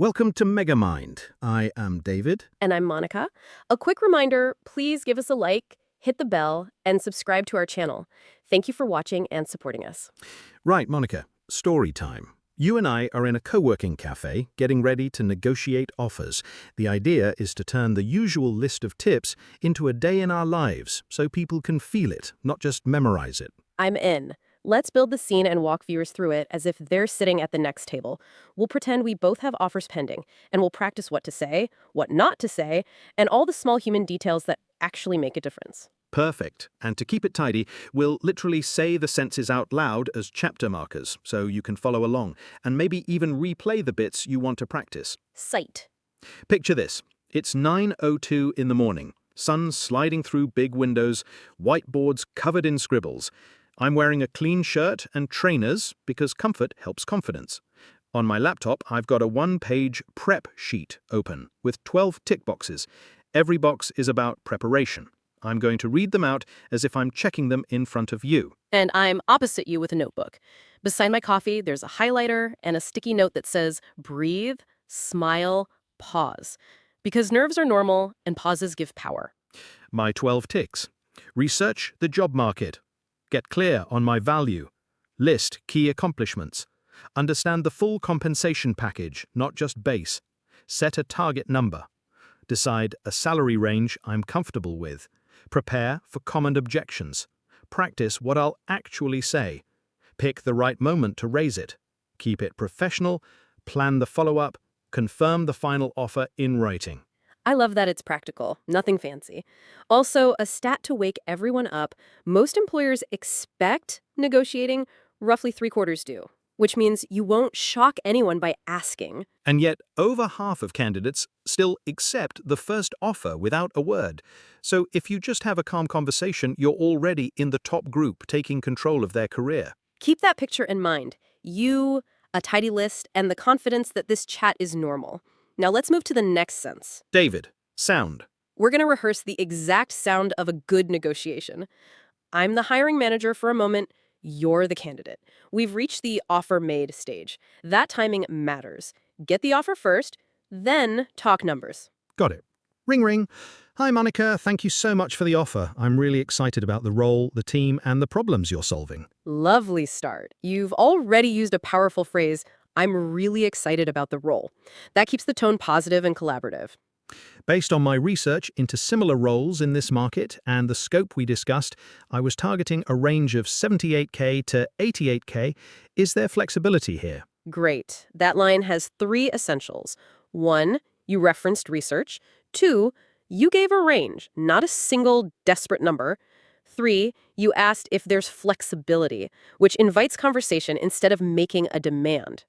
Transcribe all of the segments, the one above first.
Welcome to Megamind. I am David. And I'm Monica. A quick reminder, please give us a like, hit the bell, and subscribe to our channel. Thank you for watching and supporting us. Right, Monica, story time. You and I are in a co-working cafe getting ready to negotiate offers. The idea is to turn the usual list of tips into a day in our lives so people can feel it, not just memorize it. I'm in. Let's build the scene and walk viewers through it as if they're sitting at the next table. We'll pretend we both have offers pending, and we'll practice what to say, what not to say, and all the small human details that actually make a difference. Perfect. And to keep it tidy, we'll literally say the sentences out loud as chapter markers so you can follow along, and maybe even replay the bits you want to practice. Sight. Picture this. It's 9:02 in the morning. Sun sliding through big windows, whiteboards covered in scribbles. I'm wearing a clean shirt and trainers because comfort helps confidence. On my laptop, I've got a one-page prep sheet open with 12 tick boxes. Every box is about preparation. I'm going to read them out as if I'm checking them in front of you. And I'm opposite you with a notebook. Beside my coffee, there's a highlighter and a sticky note that says, breathe, smile, pause. Because nerves are normal and pauses give power. My 12 ticks. Research the job market. Get clear on my value. List key accomplishments. Understand the full compensation package, not just base. Set a target number. Decide a salary range I'm comfortable with. Prepare for common objections. Practice what I'll actually say. Pick the right moment to raise it. Keep it professional. Plan the follow-up. Confirm the final offer in writing. I love that it's practical, nothing fancy. Also, a stat to wake everyone up, most employers expect negotiating, roughly 3/4 do, which means you won't shock anyone by asking. And yet, over half of candidates still accept the first offer without a word. So if you just have a calm conversation, you're already in the top group taking control of their career. Keep that picture in mind. You, a tidy list, and the confidence that this chat is normal. Now let's move to the next sense. David, sound. We're going to rehearse the exact sound of a good negotiation. I'm the hiring manager for a moment. You're the candidate. We've reached the offer made stage. That timing matters. Get the offer first, then talk numbers. Got it. Ring, ring. Hi, Monica. Thank you so much for the offer. I'm really excited about the role, the team, and the problems you're solving. Lovely start. You've already used a powerful phrase, I'm really excited about the role. That keeps the tone positive and collaborative. Based on my research into similar roles in this market and the scope we discussed, I was targeting a range of 78K to 88K. Is there flexibility here? Great. That line has 3 essentials. 1, you referenced research. 2, you gave a range, not a single desperate number. 3, you asked if there's flexibility, which invites conversation instead of making a demand.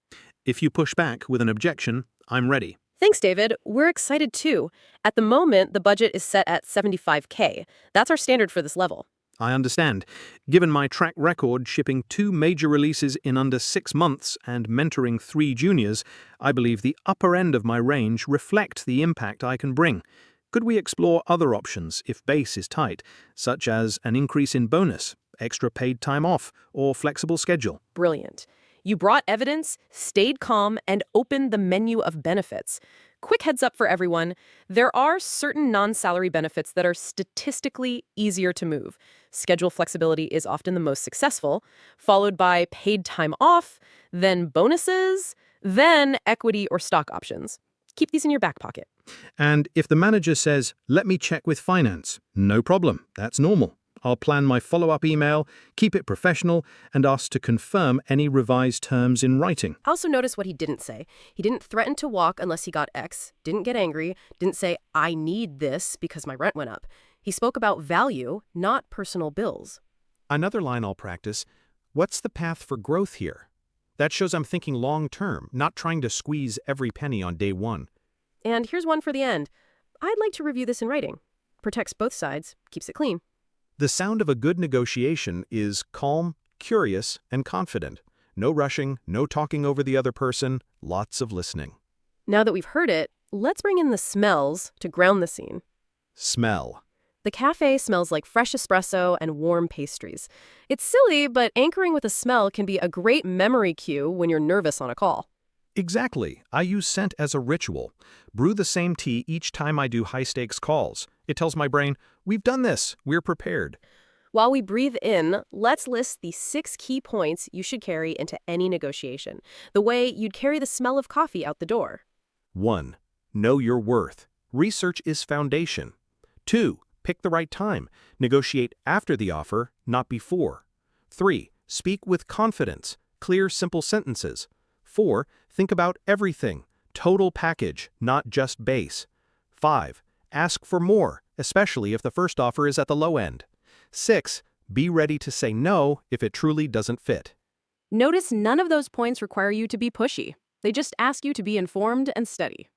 If you push back with an objection, I'm ready. Thanks, David. We're excited too. At the moment, the budget is set at 75K. That's our standard for this level. I understand. Given my track record shipping 2 major releases in under 6 months and mentoring 3 juniors, I believe the upper end of my range reflects the impact I can bring. Could we explore other options if base is tight, such as an increase in bonus, extra paid time off, or flexible schedule? Brilliant. You brought evidence, stayed calm, and opened the menu of benefits. Quick heads up for everyone, there are certain non-salary benefits that are statistically easier to move. Schedule flexibility is often the most successful, followed by paid time off, then bonuses, then equity or stock options. Keep these in your back pocket. And if the manager says, let me check with finance, no problem, that's normal. I'll plan my follow-up email, keep it professional, and ask to confirm any revised terms in writing. Also notice what he didn't say. He didn't threaten to walk unless he got X, didn't get angry, didn't say, I need this because my rent went up. He spoke about value, not personal bills. Another line I'll practice, what's the path for growth here? That shows I'm thinking long-term, not trying to squeeze every penny on day one. And here's one for the end. I'd like to review this in writing. Protects both sides, keeps it clean. The sound of a good negotiation is calm, curious, and confident. No rushing, no talking over the other person, lots of listening. Now that we've heard it, let's bring in the smells to ground the scene. Smell. The cafe smells like fresh espresso and warm pastries. It's silly, but anchoring with a smell can be a great memory cue when you're nervous on a call. Exactly. I use scent as a ritual. Brew the same tea each time I do high-stakes calls. It tells my brain, we've done this, we're prepared. While we breathe in, let's list the 6 key points you should carry into any negotiation, the way you'd carry the smell of coffee out the door. 1. Know your worth. Research is foundation. 2. Pick the right time. Negotiate after the offer, not before. 3. Speak with confidence. Clear, simple sentences. 4. Think about everything. Total package, not just base. 5. Ask for more, especially if the first offer is at the low end. 6. Be ready to say no if it truly doesn't fit. Notice none of those points require you to be pushy. They just ask you to be informed and steady.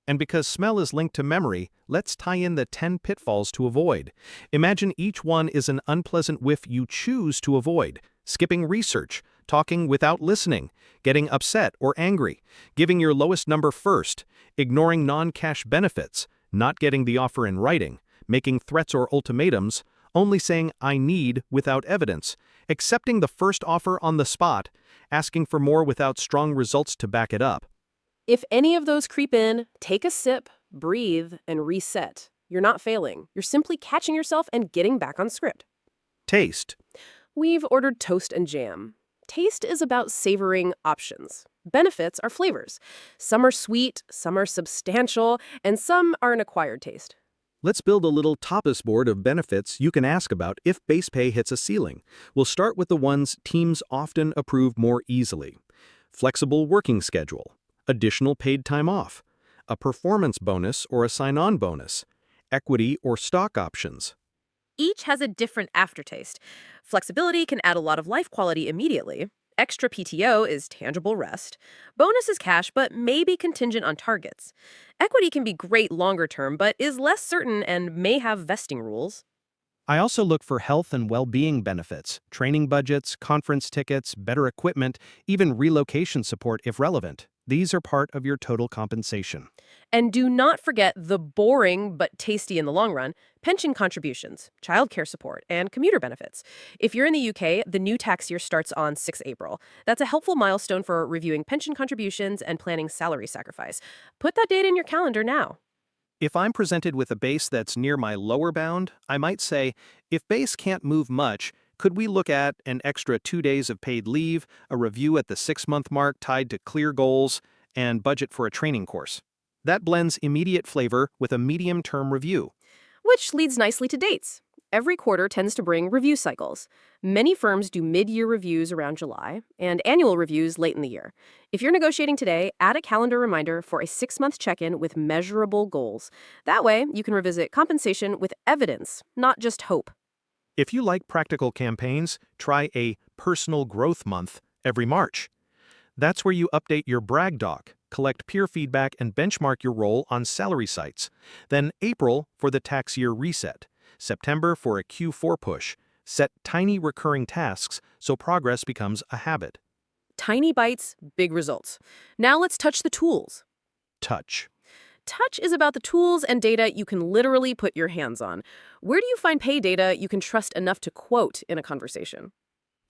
And because smell is linked to memory, let's tie in the 10 pitfalls to avoid. Imagine each one is an unpleasant whiff you choose to avoid. Skipping research, talking without listening, getting upset or angry, giving your lowest number first, ignoring non-cash benefits, not getting the offer in writing, making threats or ultimatums, only saying "I need" without evidence, accepting the first offer on the spot, asking for more without strong results to back it up. If any of those creep in, take a sip, breathe, and reset. You're not failing. You're simply catching yourself and getting back on script. Taste. We've ordered toast and jam. Taste is about savoring options. Benefits are flavors. Some are sweet, some are substantial, and some are an acquired taste. Let's build a little tapas board of benefits you can ask about if base pay hits a ceiling. We'll start with the ones teams often approve more easily. Flexible working schedule, additional paid time off, a performance bonus or a sign-on bonus, equity or stock options. Each has a different aftertaste. Flexibility can add a lot of life quality immediately. Extra PTO is tangible rest. Bonus is cash, but may be contingent on targets. Equity can be great longer term, but is less certain and may have vesting rules. I also look for health and well-being benefits, training budgets, conference tickets, better equipment, even relocation support if relevant. These are part of your total compensation. And do not forget the boring but tasty in the long run, pension contributions, childcare support, and commuter benefits. If you're in the UK, the new tax year starts on 6 April. That's a helpful milestone for reviewing pension contributions and planning salary sacrifice. Put that date in your calendar now. If I'm presented with a base that's near my lower bound, I might say, if base can't move much, could we look at an extra 2 days of paid leave, a review at the 6-month mark tied to clear goals, and budget for a training course? That blends immediate flavor with a medium-term review. Which leads nicely to dates. Every quarter tends to bring review cycles. Many firms do mid-year reviews around July and annual reviews late in the year. If you're negotiating today, add a calendar reminder for a 6-month check-in with measurable goals. That way, you can revisit compensation with evidence, not just hope. If you like practical campaigns, try a personal growth month every March. That's where you update your brag doc, collect peer feedback, and benchmark your role on salary sites. Then April for the tax year reset. September for a Q4 push. Set tiny recurring tasks so progress becomes a habit. Tiny bites, big results. Now let's touch the tools. Touch. Touch is about the tools and data you can literally put your hands on. Where do you find pay data you can trust enough to quote in a conversation?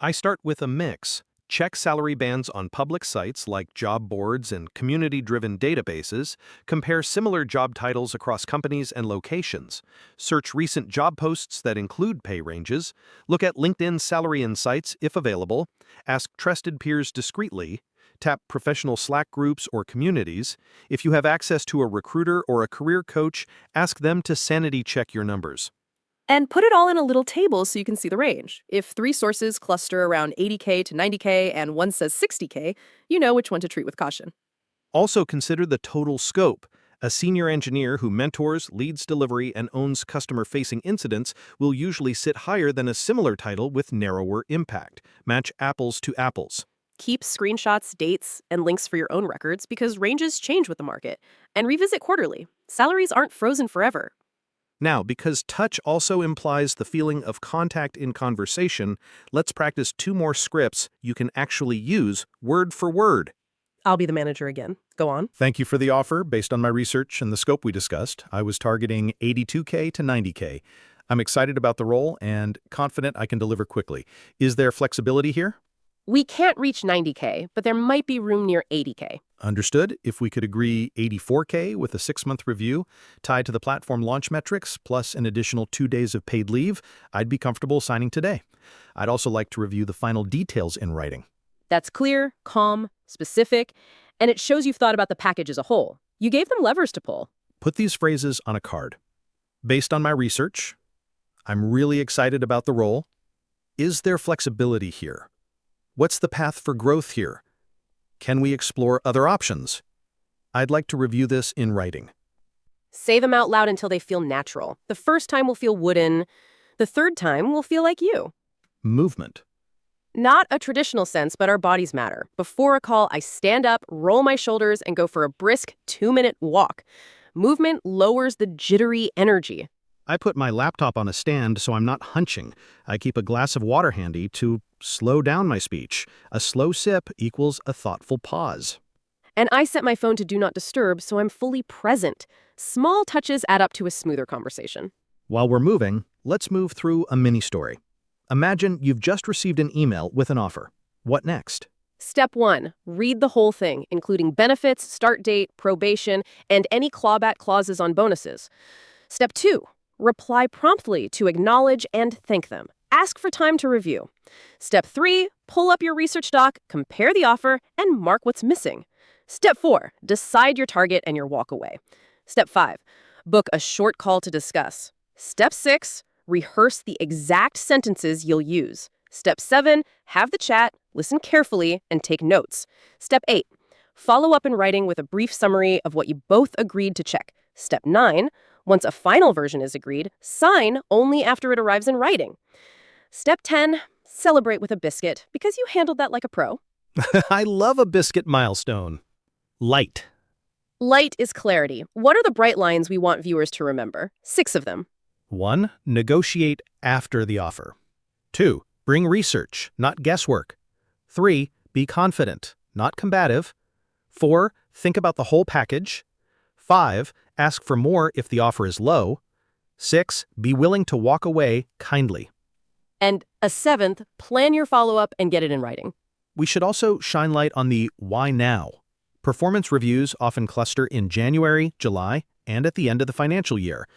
I start with a mix. Check salary bands on public sites like job boards and community-driven databases. Compare similar job titles across companies and locations. Search recent job posts that include pay ranges. Look at LinkedIn salary insights if available. Ask trusted peers discreetly. Tap professional Slack groups or communities. If you have access to a recruiter or a career coach, ask them to sanity check your numbers. And put it all in a little table so you can see the range. If 3 sources cluster around 80K to 90K and one says 60K, you know which one to treat with caution. Also consider the total scope. A senior engineer who mentors, leads delivery, and owns customer-facing incidents will usually sit higher than a similar title with narrower impact. Match apples to apples. Keep screenshots, dates, and links for your own records because ranges change with the market. And revisit quarterly. Salaries aren't frozen forever. Now, because touch also implies the feeling of contact in conversation, let's practice 2 more scripts you can actually use word for word. I'll be the manager again. Go on. Thank you for the offer. Based on my research and the scope we discussed, I was targeting 82K to 90K. I'm excited about the role and confident I can deliver quickly. Is there flexibility here? We can't reach 90K, but there might be room near 80K. Understood. If we could agree 84K with a 6-month review tied to the platform launch metrics plus an additional 2 days of paid leave, I'd be comfortable signing today. I'd also like to review the final details in writing. That's clear, calm, specific, and it shows you've thought about the package as a whole. You gave them levers to pull. Put these phrases on a card. Based on my research, I'm really excited about the role. Is there flexibility here? What's the path for growth here? Can we explore other options? I'd like to review this in writing. Say them out loud until they feel natural. The first time will feel wooden. The third time will feel like you. Movement. Not a traditional sense, but our bodies matter. Before a call, I stand up, roll my shoulders, and go for a brisk 2-minute walk. Movement lowers the jittery energy. I put my laptop on a stand so I'm not hunching. I keep a glass of water handy to slow down my speech. A slow sip equals a thoughtful pause. And I set my phone to do not disturb so I'm fully present. Small touches add up to a smoother conversation. While we're moving, let's move through a mini story. Imagine you've just received an email with an offer. What next? Step 1, read the whole thing, including benefits, start date, probation, and any clawback clauses on bonuses. Step 2, reply promptly to acknowledge and thank them. Ask for time to review. Step 3, pull up your research doc, compare the offer, and mark what's missing. Step 4, decide your target and your walk away. Step 5, book a short call to discuss. Step 6, rehearse the exact sentences you'll use. Step 7, have the chat, listen carefully, and take notes. Step 8, follow up in writing with a brief summary of what you both agreed to check. Step 9, once a final version is agreed, sign only after it arrives in writing. Step 10, celebrate with a biscuit, because you handled that like a pro. I love a biscuit milestone. Light. Light is clarity. What are the bright lines we want viewers to remember? 6 of them. 1. Negotiate after the offer. 2. Bring research, not guesswork. 3. Be confident, not combative. 4. Think about the whole package. 5. Ask for more if the offer is low. 6. Be willing to walk away kindly. And a 7th, plan your follow-up and get it in writing. We should also shine light on the why now. Performance reviews often cluster in January, July, and at the end of the financial year.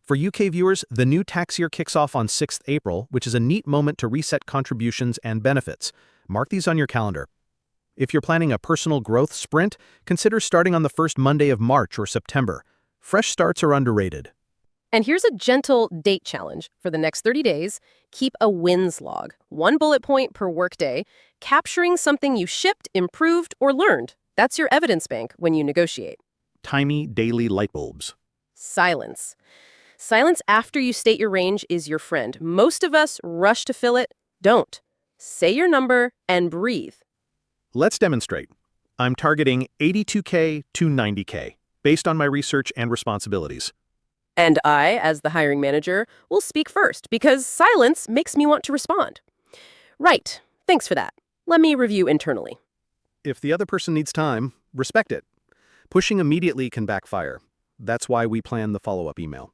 For UK viewers, the new tax year kicks off on 6th April, which is a neat moment to reset contributions and benefits. Mark these on your calendar. If you're planning a personal growth sprint, consider starting on the first Monday of March or September. Fresh starts are underrated. And here's a gentle date challenge. For the next 30 days, keep a wins log, 1 bullet point per workday, capturing something you shipped, improved, or learned. That's your evidence bank when you negotiate. Tiny daily light bulbs. Silence. Silence after you state your range is your friend. Most of us rush to fill it. Don't. Say your number and breathe. Let's demonstrate. I'm targeting 82K to 90K, based on my research and responsibilities. And I, as the hiring manager, will speak first because silence makes me want to respond. Right. Thanks for that. Let me review internally. If the other person needs time, respect it. Pushing immediately can backfire. That's why we plan the follow-up email.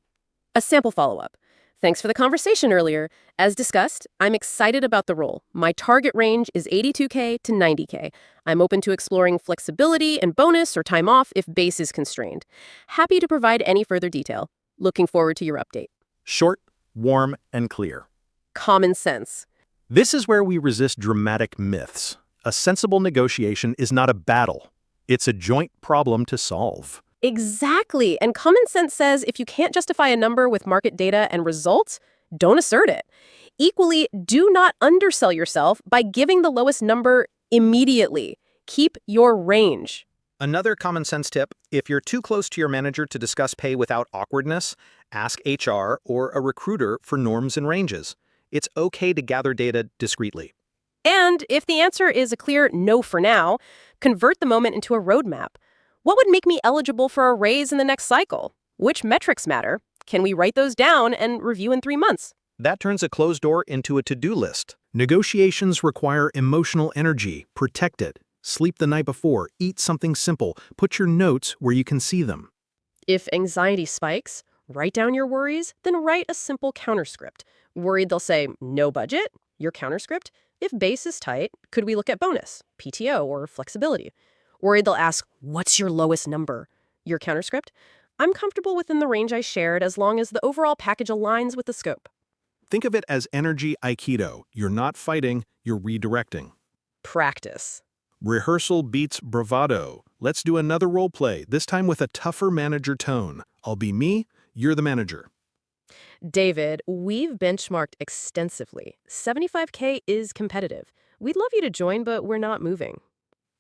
A sample follow-up. Thanks for the conversation earlier. As discussed, I'm excited about the role. My target range is 82K to 90K. I'm open to exploring flexibility and bonus or time off if base is constrained. Happy to provide any further detail. Looking forward to your update. Short, warm, and clear. Common sense. This is where we resist dramatic myths. A sensible negotiation is not a battle. It's a joint problem to solve. Exactly. And common sense says if you can't justify a number with market data and results, don't assert it. Equally, do not undersell yourself by giving the lowest number immediately. Keep your range. Another common sense tip, if you're too close to your manager to discuss pay without awkwardness, ask HR or a recruiter for norms and ranges. It's okay to gather data discreetly. And if the answer is a clear no for now, convert the moment into a roadmap. What would make me eligible for a raise in the next cycle? Which metrics matter? Can we write those down and review in 3 months? That turns a closed door into a to-do list. Negotiations require emotional energy. Protect it. Sleep the night before. Eat something simple. Put your notes where you can see them. If anxiety spikes, write down your worries, then write a simple counterscript. Worried they'll say, no budget? Your counterscript? If base is tight, could we look at bonus, PTO, or flexibility? Worried they'll ask, what's your lowest number? Your counterscript? I'm comfortable within the range I shared as long as the overall package aligns with the scope. Think of it as energy aikido. You're not fighting, you're redirecting. Practice. Rehearsal beats bravado. Let's do another role play, this time with a tougher manager tone. I'll be me, you're the manager. David, we've benchmarked extensively. 75K is competitive. We'd love you to join, but we're not moving.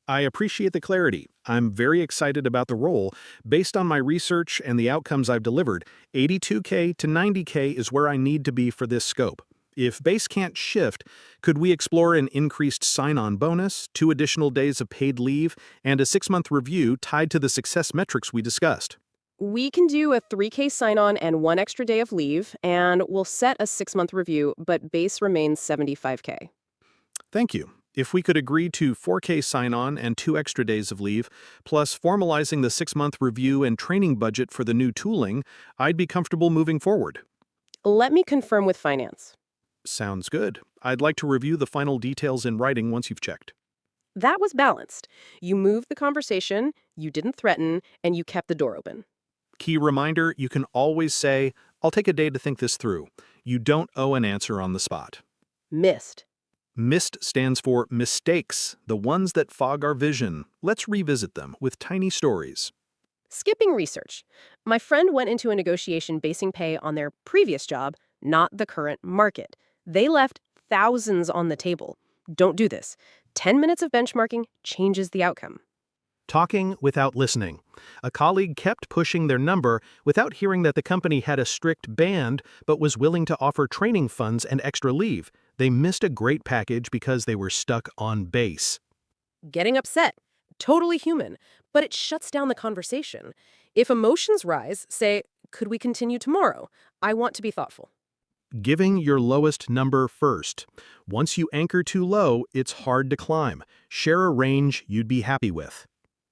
I appreciate the clarity. I'm very excited about the role. Based on my research and the outcomes I've delivered, 82K to 90K is where I need to be for this scope. If base can't shift, could we explore an increased sign-on bonus, 2 additional days of paid leave, and a 6-month review tied to the success metrics we discussed? We can do a 3K sign-on and 1 extra day of leave, and we'll set a 6-month review, but base remains 75K. Thank you. If we could agree to 4K sign-on and 2 extra days of leave, plus formalizing the 6-month review and training budget for the new tooling, I'd be comfortable moving forward. Let me confirm with finance. Sounds good. I'd like to review the final details in writing once you've checked. That was balanced. You moved the conversation, you didn't threaten, and you kept the door open. Key reminder, you can always say, I'll take a day to think this through. You don't owe an answer on the spot. Missed. MIST stands for mistakes, the ones that fog our vision. Let's revisit them with tiny stories. Skipping research. My friend went into a negotiation basing pay on their previous job, not the current market. They left thousands on the table. Don't do this. 10 minutes of benchmarking changes the outcome. Talking without listening. A colleague kept pushing their number without hearing that the company had a strict band but was willing to offer training funds and extra leave. They missed a great package because they were stuck on base. Getting upset. Totally human, but it shuts down the conversation. If emotions rise, say, could we continue tomorrow? I want to be thoughtful. Giving your lowest number first. Once you anchor too low, it's hard to climb. Share a range you'd be happy with.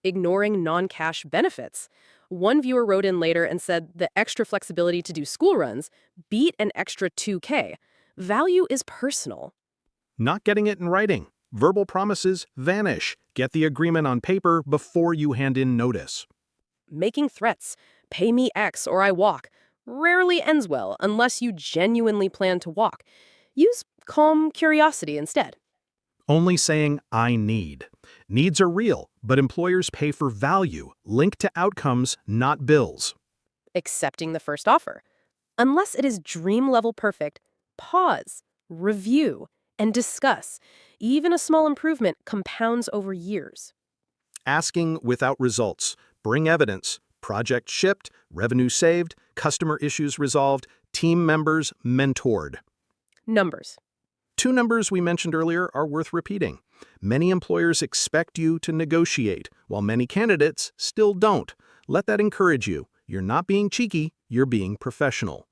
Ignoring non-cash benefits. One viewer wrote in later and said the extra flexibility to do school runs beat an extra 2K. Value is personal. Not getting it in writing. Verbal promises vanish. Get the agreement on paper before you hand in notice. Making threats, pay me X or I walk, rarely ends well unless you genuinely plan to walk. Use calm curiosity instead. Only saying, I need. Needs are real, but employers pay for value, linked to outcomes, not bills. Accepting the first offer. Unless it is dream-level perfect, pause, review, and discuss. Even a small improvement compounds over years. Asking without results. Bring evidence. Project shipped, revenue saved, customer issues resolved, team members mentored. Numbers. 2 numbers we mentioned earlier are worth repeating. Many employers expect you to negotiate, while many candidates still don't. Let that encourage you. You're not being cheeky, you're being professional.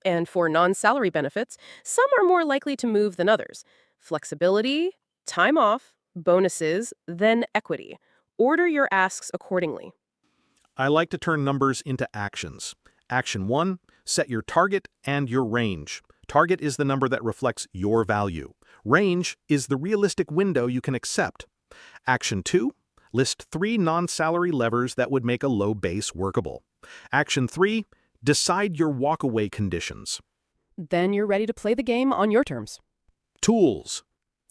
And for non-salary benefits, some are more likely to move than others. Flexibility, time off, bonuses, then equity. Order your asks accordingly. I like to turn numbers into actions. Action 1, set your target and your range. Target is the number that reflects your value. Range is the realistic window you can accept. Action 2, list 3 non-salary levers that would make a low base workable. Action 3, decide your walkaway conditions. Then you're ready to play the game on your terms. Tools.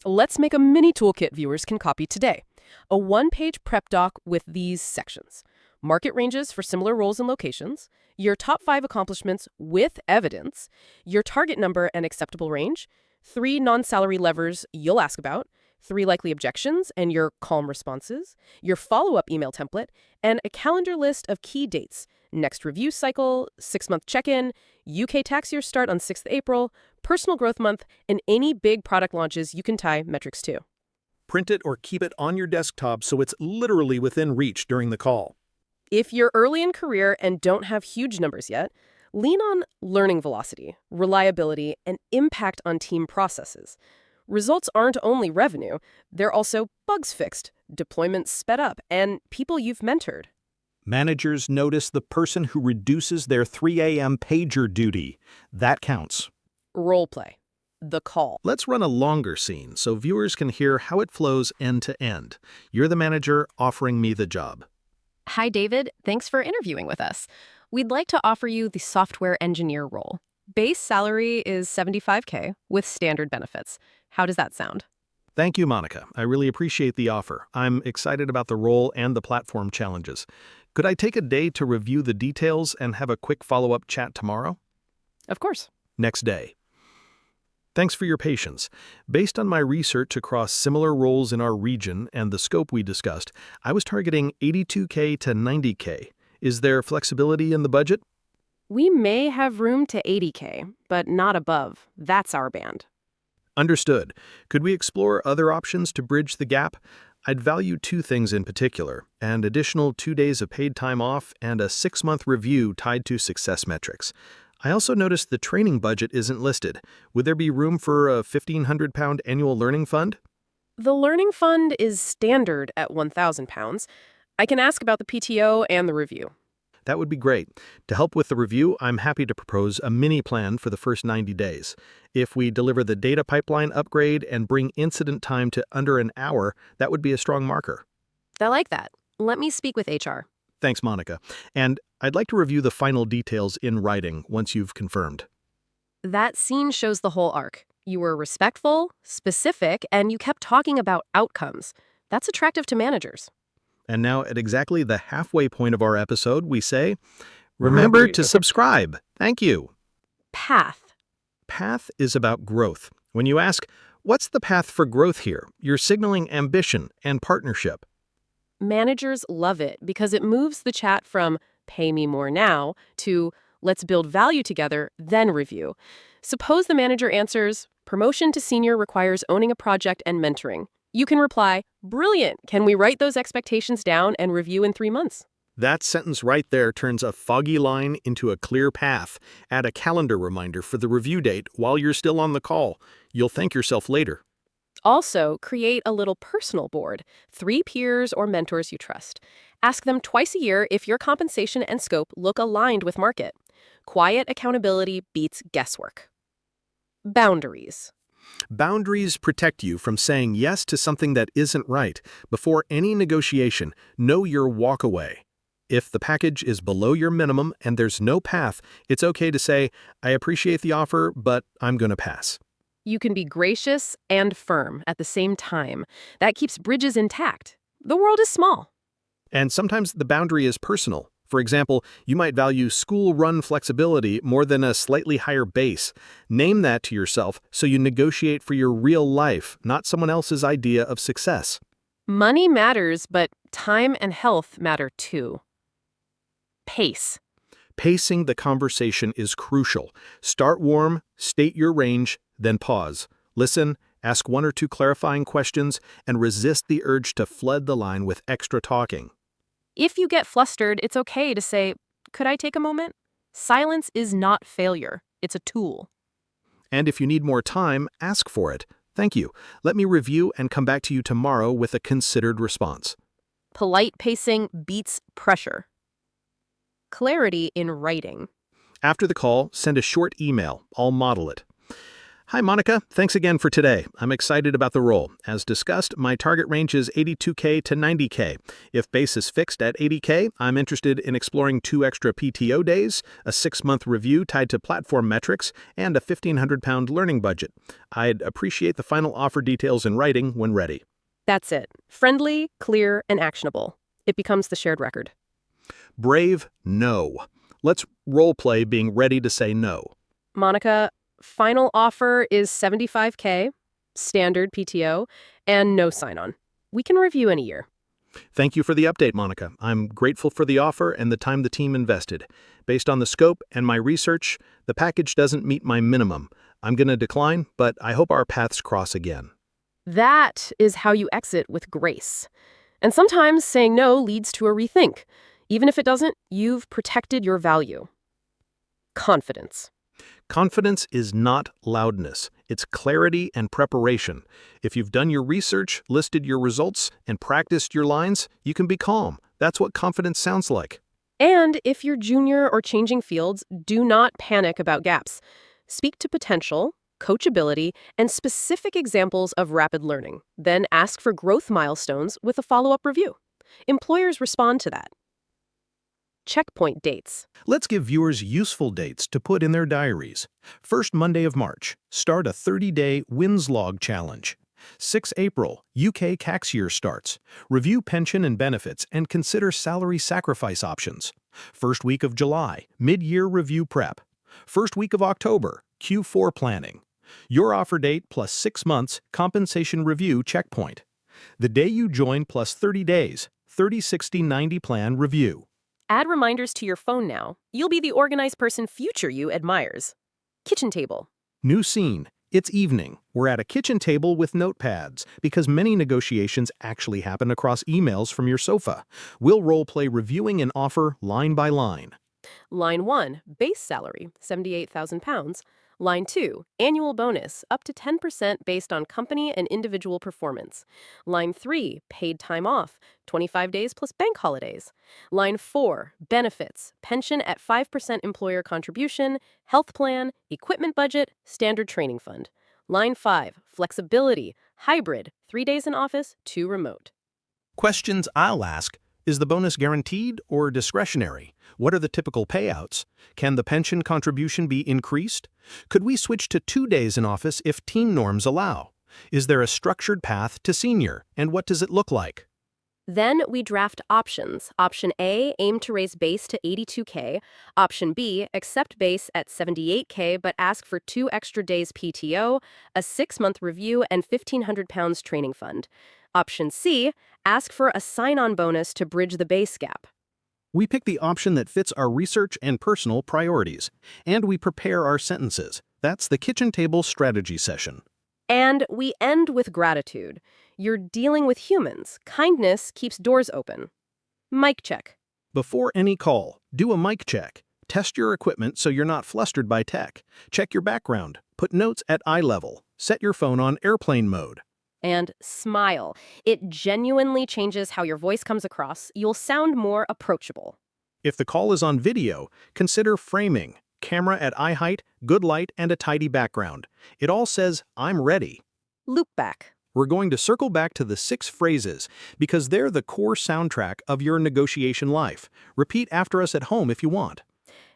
Let's make a mini toolkit viewers can copy today. A 1-page prep doc with these sections. Market ranges for similar roles and locations, your top 5 accomplishments with evidence, your target number and acceptable range, 3 non-salary levers you'll ask about, 3 likely objections and your calm responses, your follow-up email template, and a calendar list of key dates, next review cycle, 6-month check-in, UK tax year start on 6th April, personal growth month, and any big product launches you can tie metrics to. Print it or keep it on your desktop so it's literally within reach during the call. If you're early in career and don't have huge numbers yet, lean on learning velocity, reliability, and impact on team processes. Results aren't only revenue, they're also bugs fixed, deployments sped up, and people you've mentored. Managers notice the person who reduces their 3 a.m. pager duty. That counts. Role play. the call. Let's run a longer scene so viewers can hear how it flows end to end. You're the manager offering me the job. Hi, David. Thanks for interviewing with us. We'd like to offer you the software engineer role. Base salary is $75K with standard benefits. How does that sound? Thank you, Monica. I really appreciate the offer. I'm excited about the role and the platform challenges. Could I take a day to review the details and have a quick follow-up chat tomorrow? Of course. Next day. Thanks for your patience. Based on my research across similar roles in our region and the scope we discussed, I was targeting $82K to $90K. Is there flexibility in the budget? We may have room to $80K, but not above. That's our band. Understood. Could we explore other options to bridge the gap? I'd value two things in particular: an additional 2 days of paid time off and a 6-month review tied to success metrics. I also noticed the training budget isn't listed. Would there be room for a £1,500 annual learning fund? The learning fund is standard at £1,000. I can ask about the PTO and the review. That would be great. To help with the review, I'm happy to propose a mini plan for the first 90 days. If we deliver the data pipeline upgrade and bring incident time to under an hour, that would be a strong marker. I like that. Let me speak with HR. Thanks, Monica. And I'd like to review the final details in writing once you've confirmed. That scene shows the whole arc. You were respectful, specific, and you kept talking about outcomes. That's attractive to managers. And now, at exactly the halfway point of our episode, we say, remember to subscribe. Thank you. Path. Path is about growth. When you ask, what's the path for growth here? You're signaling ambition and partnership. Managers love it because it moves the chat from pay me more now to let's build value together, then review. Suppose the manager answers, promotion to senior requires owning a project and mentoring. You can reply, brilliant, can we write those expectations down and review in 3 months? That sentence right there turns a foggy line into a clear path. Add a calendar reminder for the review date while you're still on the call. You'll thank yourself later. Also, create a little personal board, 3 peers or mentors you trust. Ask them twice a year if your compensation and scope look aligned with market. Quiet accountability beats guesswork. Boundaries. Boundaries protect you from saying yes to something that isn't right. Before any negotiation, know your walk away. If the package is below your minimum and there's no path, it's okay to say, I appreciate the offer, but I'm going to pass. You can be gracious and firm at the same time. That keeps bridges intact. The world is small. And sometimes the boundary is personal. For example, you might value school-run flexibility more than a slightly higher base. Name that to yourself so you negotiate for your real life, not someone else's idea of success. Money matters, but time and health matter too. Pace. Pacing the conversation is crucial. Start warm, state your range, then pause. Listen, ask 1 or 2 clarifying questions, and resist the urge to flood the line with extra talking. If you get flustered, it's okay to say, could I take a moment? Silence is not failure. It's a tool. And if you need more time, ask for it. Thank you. Let me review and come back to you tomorrow with a considered response. Polite pacing beats pressure. Clarity in writing. After the call, send a short email. I'll model it. Hi, Monica. Thanks again for today. I'm excited about the role. As discussed, my target range is $82K to $90K. If base is fixed at $80K, I'm interested in exploring 2 extra PTO days, a 6-month review tied to platform metrics, and a £1,500 learning budget. I'd appreciate the final offer details in writing when ready. That's it. Friendly, clear, and actionable. It becomes the shared record. Brave no. Let's role play being ready to say no. Monica, final offer is $75K, standard PTO, and no sign-on. We can review in a year. Thank you for the update, Monica. I'm grateful for the offer and the time the team invested. Based on the scope and my research, the package doesn't meet my minimum. I'm going to decline, but I hope our paths cross again. That is how you exit with grace. And sometimes saying no leads to a rethink. Even if it doesn't, you've protected your value. Confidence. Confidence is not loudness. It's clarity and preparation. If you've done your research, listed your results, and practiced your lines, you can be calm. That's what confidence sounds like. And if you're junior or changing fields, do not panic about gaps. Speak to potential, coachability, and specific examples of rapid learning. Then ask for growth milestones with a follow-up review. Employers respond to that. Checkpoint dates. Let's give viewers useful dates to put in their diaries. First Monday of March, start a 30-day wins log challenge. 6 April, UK tax year starts. Review pension and benefits and consider salary sacrifice options. First week of July, mid-year review prep. First week of October, Q4 planning. Your offer date plus 6 months compensation review checkpoint. The day you join plus 30 days, 30-60-90 plan review. Add reminders to your phone now. You'll be the organized person future you admires. Kitchen table. New scene. It's evening. We're at a kitchen table with notepads because many negotiations actually happen across emails from your sofa. We'll role-play reviewing an offer line by line. Line 1, base salary, £78,000. Line 2, annual bonus, up to 10% based on company and individual performance. Line 3, paid time off, 25 days plus bank holidays. Line 4, benefits, pension at 5% employer contribution, health plan, equipment budget, standard training fund. Line 5, flexibility, hybrid, 3 days in office, 2 remote. Questions I'll ask: is the bonus guaranteed or discretionary? What are the typical payouts? Can the pension contribution be increased? Could we switch to 2 days in office if team norms allow? Is there a structured path to senior, and what does it look like? Then we draft options. Option A, aim to raise base to $82K. Option B, accept base at $78K but ask for 2 extra days PTO, a 6-month review, and £1,500 training fund. Option C, ask for a sign-on bonus to bridge the base gap. We pick the option that fits our research and personal priorities, and we prepare our sentences. That's the kitchen table strategy session. And we end with gratitude. You're dealing with humans. Kindness keeps doors open. Mic check. Before any call, do a mic check. Test your equipment so you're not flustered by tech. Check your background. Put notes at eye level. Set your phone on airplane mode. And smile. It genuinely changes how your voice comes across. You'll sound more approachable. If the call is on video, consider framing. Camera at eye height, good light, and a tidy background. It all says, "I'm ready." Loop back. We're going to circle back to the 6 phrases because they're the core soundtrack of your negotiation life. Repeat after us at home if you want.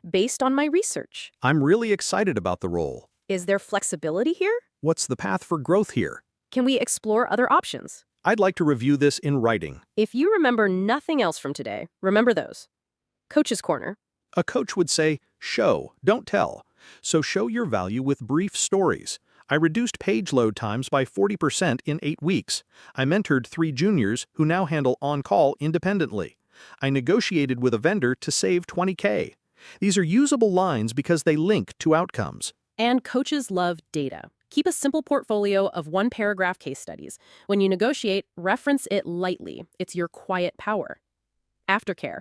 Based on my research. I'm really excited about the role. Is there flexibility here? What's the path for growth here? Can we explore other options? I'd like to review this in writing. If you remember nothing else from today, remember those. Coach's Corner. A coach would say, show, don't tell. So show your value with brief stories. I reduced page load times by 40% in 8 weeks. I mentored 3 juniors who now handle on-call independently. I negotiated with a vendor to save $20K. These are usable lines because they link to outcomes. And coaches love data. Keep a simple portfolio of 1-paragraph case studies. When you negotiate, reference it lightly. It's your quiet power. Aftercare.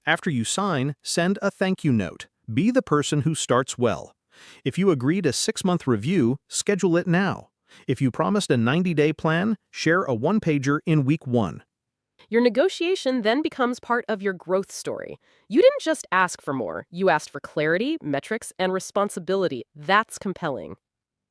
After you sign, send a thank you note. Be the person who starts well. If you agreed a 6-month review, schedule it now. If you promised a 90-day plan, share a 1-pager in week 1. Your negotiation then becomes part of your growth story. You didn't just ask for more. You asked for clarity, metrics, and responsibility. That's compelling.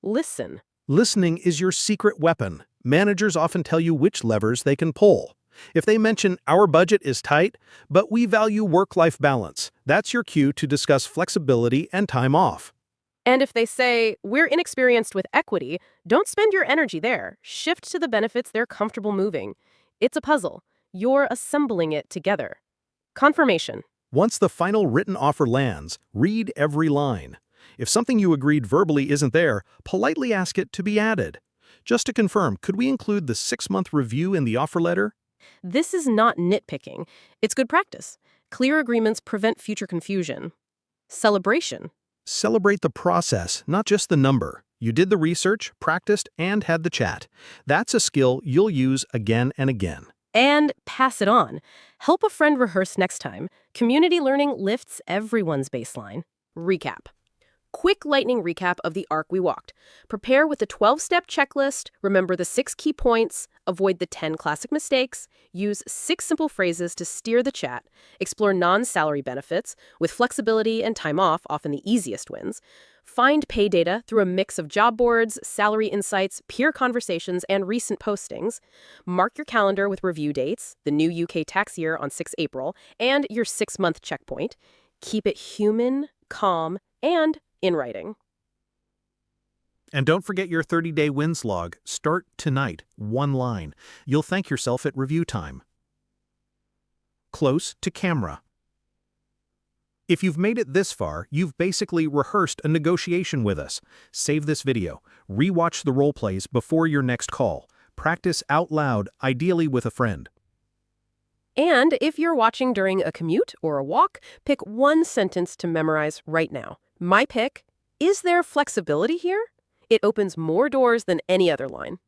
Listen. Listening is your secret weapon. Managers often tell you which levers they can pull. If they mention, our budget is tight, but we value work-life balance, that's your cue to discuss flexibility and time off. And if they say, we're inexperienced with equity, don't spend your energy there. Shift to the benefits they're comfortable moving. It's a puzzle. You're assembling it together. Confirmation. Once the final written offer lands, read every line. If something you agreed verbally isn't there, politely ask it to be added. Just to confirm, could we include the 6-month review in the offer letter? This is not nitpicking. It's good practice. Clear agreements prevent future confusion. Celebration. Celebrate the process, not just the number. You did the research, practiced, and had the chat. That's a skill you'll use again and again. And pass it on. Help a friend rehearse next time. Community learning lifts everyone's baseline. Recap. Quick lightning recap of the arc we walked. Prepare with the 12-step checklist, remember the 6 key points, avoid the 10 classic mistakes, use 6 simple phrases to steer the chat, explore non-salary benefits, with flexibility and time off often the easiest wins, find pay data through a mix of job boards, salary insights, peer conversations, and recent postings, mark your calendar with review dates, the new UK tax year on 6 April, and your 6-month checkpoint. Keep it human, calm, and in writing. And don't forget your 30-day wins log. Start tonight, 1 line. You'll thank yourself at review time. Close to camera. If you've made it this far, you've basically rehearsed a negotiation with us. Save this video. Rewatch the role plays before your next call. Practice out loud, ideally with a friend. And if you're watching during a commute or a walk, pick one sentence to memorize right now. My pick: is there flexibility here? It opens more doors than any other line.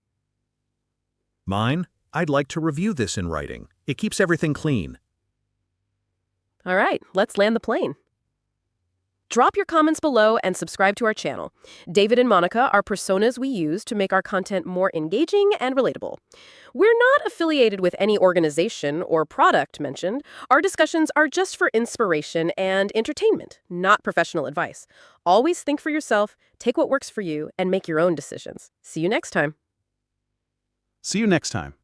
Mine: I'd like to review this in writing. It keeps everything clean. All right, let's land the plane. Drop your comments below and subscribe to our channel. David and Monica are personas we use to make our content more engaging and relatable. We're not affiliated with any organization or product mentioned. Our discussions are just for inspiration and entertainment, not professional advice. Always think for yourself, take what works for you, and make your own decisions. See you next time. See you next time.